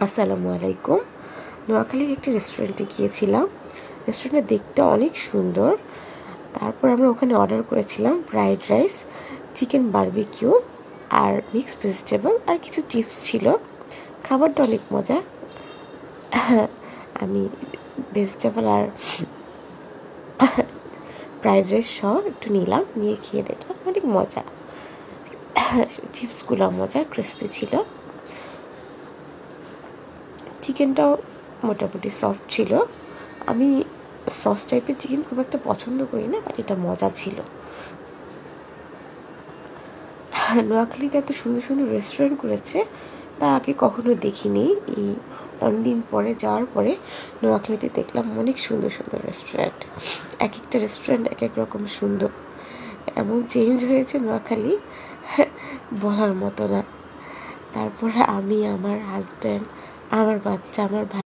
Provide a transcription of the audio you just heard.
আসসালামু আলাইকুম। নোয়াখালীর একটি রেস্টুরেন্টে গিয়েছিলাম। রেস্টুরেন্টটা দেখতে অনেক সুন্দর। তারপর আমরা ওখানে অর্ডার করেছিলাম ফ্রাইড রাইস, চিকেন বারবিকিউ আর মিক্সড ভেজিটেবল আর কিছু টিপস ছিল। খাবারটা অনেক মজা। আমি ভেজিটেবল আর ফ্রাইড রাইস সহ একটু নিলাম, নিয়ে খেয়ে দেখলাম অনেক মজা। চিপসগুলো মজা, ক্রিসপি ছিল। চিকেনটাও মোটামুটি সফট ছিল। আমি সস টাইপের চিকেন খুব একটা পছন্দ করি না, বাট এটা মজা ছিল। নোয়াখালীতে এত সুন্দর সুন্দর রেস্টুরেন্ট করেছে, তা আগে কখনো দেখিনি। এই অনেকদিন পরে যাওয়ার পরে নোয়াখালীতে দেখলাম অনেক সুন্দর সুন্দর রেস্টুরেন্ট। এক একটা রেস্টুরেন্ট এক এক রকম সুন্দর। এমন চেঞ্জ হয়েছে নোয়াখালী, বলার মতো না। তারপরে আমি, আমার হাজব্যান্ড, আমার বাচ্চা, আমার ভাই